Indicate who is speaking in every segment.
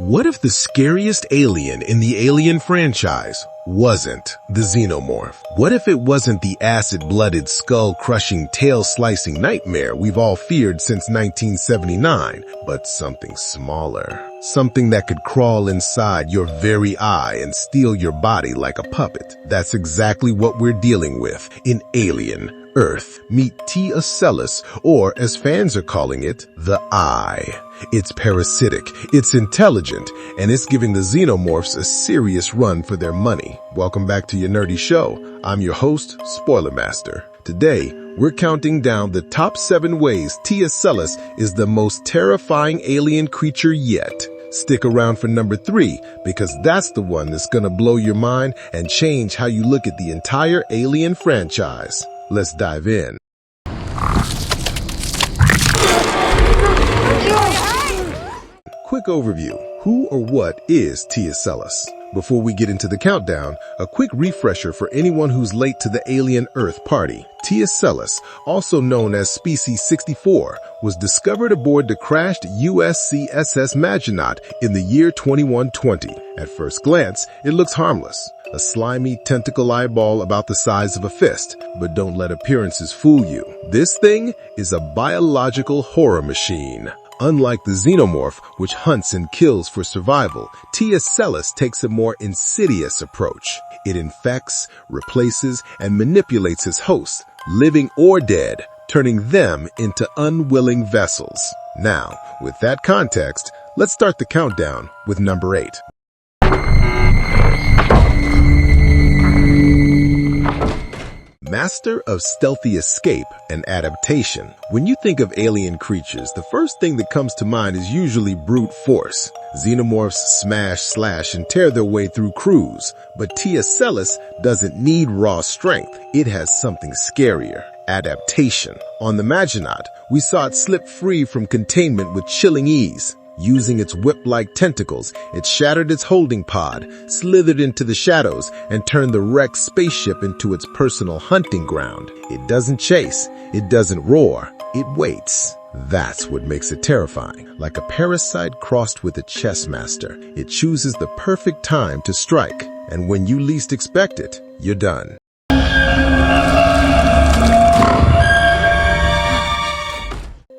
Speaker 1: What if the scariest alien in the Alien franchise wasn't the Xenomorph? What if it wasn't the acid-blooded, skull-crushing, tail-slicing nightmare we've all feared since 1979, but something smaller? Something that could crawl inside your very eye and steal your body like a puppet. That's exactly what we're dealing with in Alien Earth. Meet T. Ocellus, or as fans are calling it, the Eye. It's parasitic, it's intelligent, and it's giving the Xenomorphs a serious run for their money. Welcome back to your nerdy show. I'm your host, Spoiler Master. Today, we're counting down the top 7 ways T. Ocellus is the most terrifying alien creature yet. Stick around for number 3, because that's the one that's gonna blow your mind and change how you look at the entire Alien franchise. Let's dive in. Quick overview. Who or what is T. Ocellus? Before we get into the countdown, a quick refresher for anyone who's late to the Alien Earth party. T. Ocellus, also known as Species 64, was discovered aboard the crashed USCSS Maginot in the year 2120. At first glance, it looks harmless. A slimy tentacle eyeball about the size of a fist. But don't let appearances fool you. This thing is a biological horror machine. Unlike the Xenomorph, which hunts and kills for survival, T. Ocellus takes a more insidious approach. It infects, replaces, and manipulates his hosts, living or dead, turning them into unwilling vessels. Now, with that context, let's start the countdown with number 8. Master of stealthy escape and adaptation. When you think of alien creatures, the first thing that comes to mind is usually brute force. Xenomorphs smash, slash, and tear their way through crews. But T. Ocellus doesn't need raw strength. It has something scarier. Adaptation. On the Maginot, we saw it slip free from containment with chilling ease. Using its whip-like tentacles, it shattered its holding pod, slithered into the shadows, and turned the wrecked spaceship into its personal hunting ground. It doesn't chase, it doesn't roar, it waits. That's what makes it terrifying. Like a parasite crossed with a chess master, it chooses the perfect time to strike, and when you least expect it, you're done.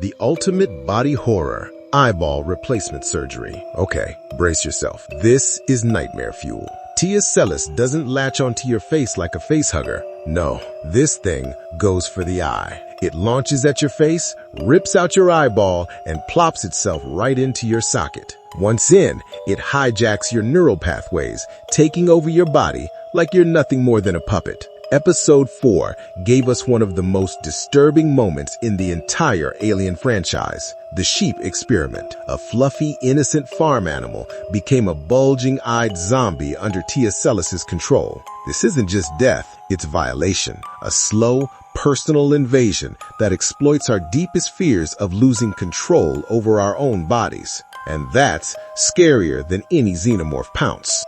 Speaker 1: The ultimate body horror. Eyeball replacement surgery. Okay, brace yourself. This is nightmare fuel. T. Ocellus doesn't latch onto your face like a facehugger. No, this thing goes for the eye. It launches at your face, rips out your eyeball, and plops itself right into your socket. Once in, it hijacks your neural pathways, taking over your body like you're nothing more than a puppet. Episode 4 gave us one of the most disturbing moments in the entire Alien franchise. The sheep experiment. A fluffy, innocent farm animal became a bulging-eyed zombie under T. Ocellus' control. This isn't just death, it's violation. A slow, personal invasion that exploits our deepest fears of losing control over our own bodies. And that's scarier than any Xenomorph pounce.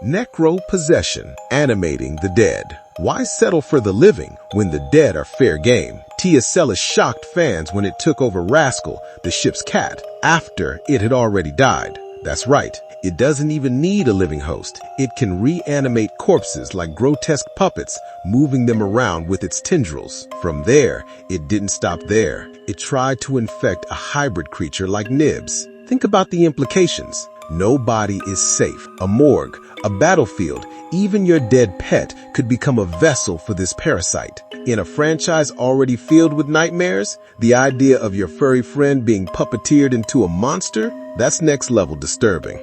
Speaker 1: Necropossession, animating the dead. Why settle for the living when the dead are fair game? T. Ocellus shocked fans when it took over Rascal, the ship's cat, after it had already died. That's right, it doesn't even need a living host. It can reanimate corpses like grotesque puppets, moving them around with its tendrils. From there, it didn't stop there. It tried to infect a hybrid creature like Nibs. Think about the implications. No body is safe. A morgue, a battlefield, even your dead pet could become a vessel for this parasite. In a franchise already filled with nightmares, the idea of your furry friend being puppeteered into a monster, that's next level disturbing.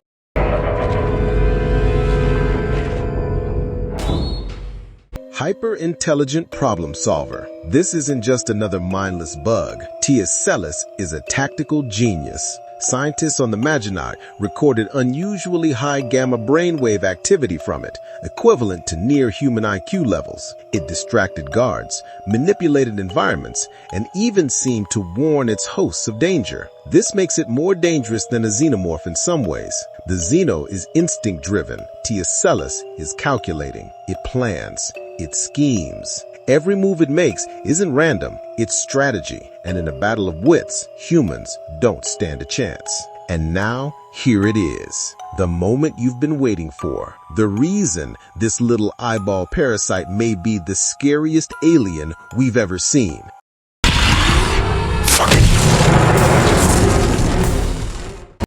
Speaker 1: Hyper-intelligent problem solver. This isn't just another mindless bug. T. Ocellus is a tactical genius. Scientists on the Maginot recorded unusually high gamma brainwave activity from it, equivalent to near-human IQ levels. It distracted guards, manipulated environments, and even seemed to warn its hosts of danger. This makes it more dangerous than a xenomorph in some ways. The xeno is instinct-driven. T. Ocellus is calculating. It plans. It schemes. Every move it makes isn't random, it's strategy. And in a battle of wits, humans don't stand a chance. And now, here it is. The moment you've been waiting for. The reason this little eyeball parasite may be the scariest alien we've ever seen.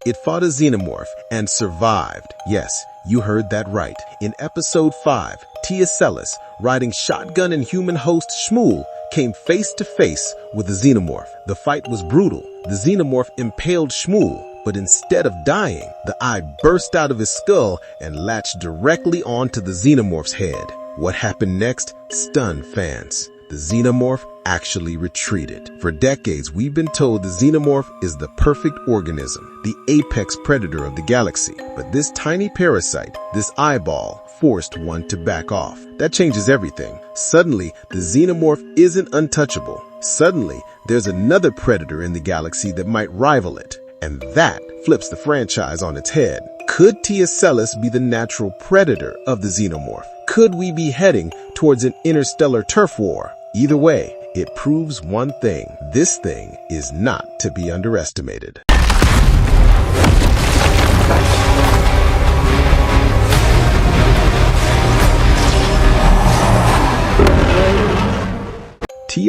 Speaker 1: It fought a xenomorph and survived. Yes, you heard that right. In episode 5, Ocellus, riding shotgun and human host Shmuel, came face to face with the xenomorph. The fight was brutal. The xenomorph impaled Shmuel, but instead of dying, the eye burst out of his skull and latched directly onto the xenomorph's head. What happened next stunned fans. The xenomorph actually retreated. For decades, we've been told the xenomorph is the perfect organism, the apex predator of the galaxy. But this tiny parasite, this eyeball, forced one to back off. That changes everything. Suddenly, the xenomorph isn't untouchable. Suddenly, there's another predator in the galaxy that might rival it. And that flips the franchise on its head. Could Ocellus be the natural predator of the xenomorph? Could we be heading towards an interstellar turf war? Either way, it proves one thing. This thing is not to be underestimated.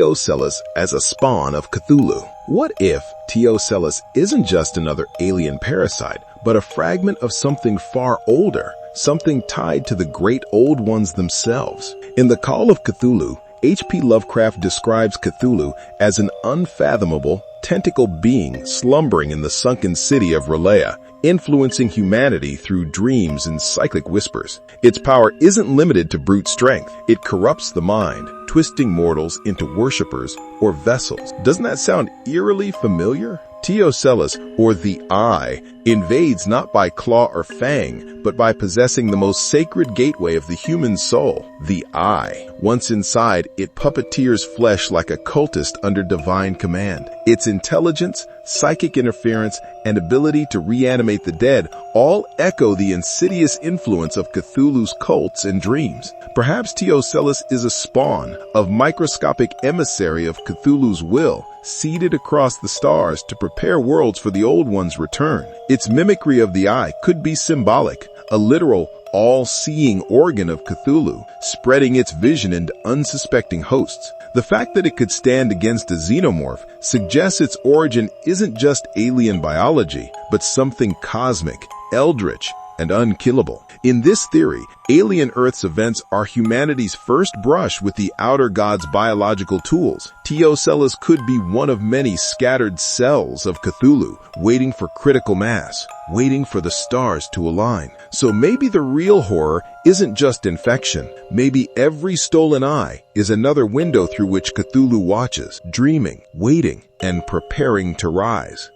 Speaker 1: Ocellus as a spawn of Cthulhu. What if Ocellus isn't just another alien parasite, but a fragment of something far older, something tied to the great old ones themselves? In The Call of Cthulhu, H.P. Lovecraft describes Cthulhu as an unfathomable, tentacled being slumbering in the sunken city of R'lyeh, influencing humanity through dreams and cyclic whispers. Its power isn't limited to brute strength. It corrupts the mind, twisting mortals into worshippers or vessels. Doesn't that sound eerily familiar? Ocellus, or the Eye, invades not by claw or fang, but by possessing the most sacred gateway of the human soul, the eye. Once inside, it puppeteers flesh like a cultist under divine command. Its intelligence, psychic interference, and ability to reanimate the dead all echo the insidious influence of Cthulhu's cults and dreams. Perhaps Ocellus is a spawn of microscopic emissary of Cthulhu's will, seeded across the stars to prepare worlds for the old one's return. Its mimicry of the eye could be symbolic, a literal, all-seeing organ of Cthulhu, spreading its vision into unsuspecting hosts. The fact that it could stand against a xenomorph suggests its origin isn't just alien biology, but something cosmic, eldritch, and unkillable. In this theory, alien Earth's events are humanity's first brush with the outer god's biological tools. Ocellus could be one of many scattered cells of Cthulhu, waiting for critical mass, waiting for the stars to align. So maybe the real horror isn't just infection. Maybe every stolen eye is another window through which Cthulhu watches, dreaming, waiting, and preparing to rise.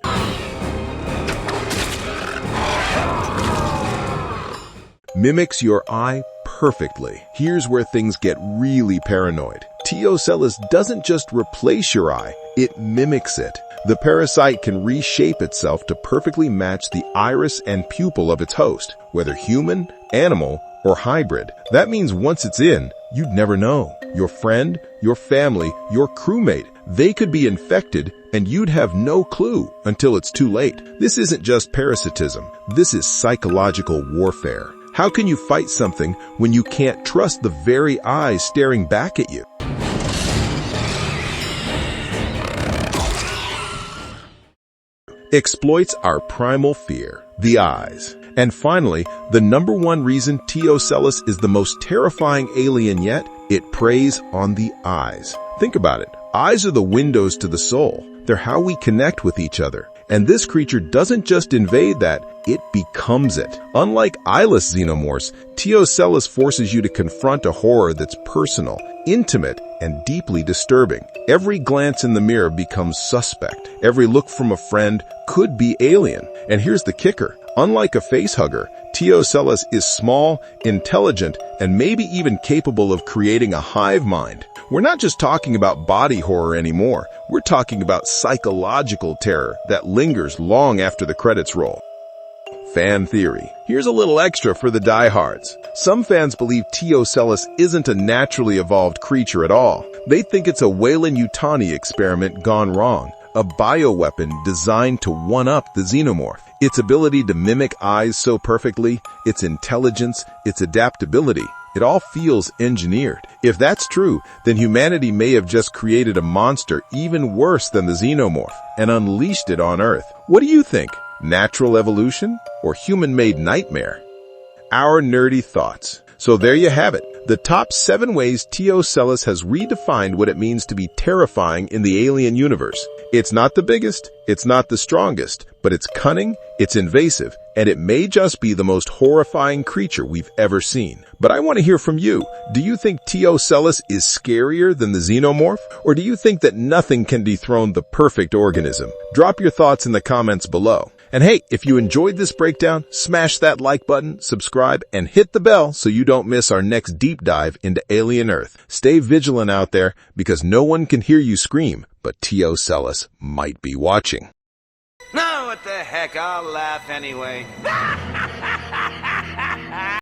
Speaker 1: Mimics your eye perfectly. Here's where things get really paranoid. Ocellus doesn't just replace your eye, it mimics it. The parasite can reshape itself to perfectly match the iris and pupil of its host, whether human, animal, or hybrid. That means once it's in, you'd never know. Your friend, your family, your crewmate, they could be infected and you'd have no clue until it's too late. This isn't just parasitism. This is psychological warfare. How can you fight something when you can't trust the very eyes staring back at you? Exploits our primal fear, the eyes. And finally, the number one reason Ocellus is the most terrifying alien yet, it preys on the eyes. Think about it. Eyes are the windows to the soul. They're how we connect with each other. And this creature doesn't just invade that, it becomes it. Unlike eyeless xenomorphs, Ocellus forces you to confront a horror that's personal, intimate, and deeply disturbing. Every glance in the mirror becomes suspect. Every look from a friend could be alien. And here's the kicker. Unlike a facehugger, Ocellus is small, intelligent, and maybe even capable of creating a hive mind. We're not just talking about body horror anymore. We're talking about psychological terror that lingers long after the credits roll. fan theory. Here's a little extra for the diehards. Some fans believe Ocellus isn't a naturally evolved creature at all. They think it's a Weyland-Yutani experiment gone wrong, a bioweapon designed to one-up the Xenomorph. Its ability to mimic eyes so perfectly, its intelligence, its adaptability, it all feels engineered. If that's true, then humanity may have just created a monster even worse than the Xenomorph and unleashed it on Earth. What do you think? Natural evolution or human-made nightmare? Our nerdy thoughts. So there you have it. The top 7 ways Ocellus has redefined what it means to be terrifying in the alien universe. It's not the biggest, it's not the strongest, but it's cunning, it's invasive, and it may just be the most horrifying creature we've ever seen. But I want to hear from you. Do you think Ocellus is scarier than the Xenomorph? Or do you think that nothing can dethrone the perfect organism? Drop your thoughts in the comments below. And hey, if you enjoyed this breakdown, smash that like button, subscribe, and hit the bell so you don't miss our next deep dive into Alien Earth. Stay vigilant out there because no one can hear you scream, but Ocellus might be watching.
Speaker 2: No, what the heck, I'll laugh anyway.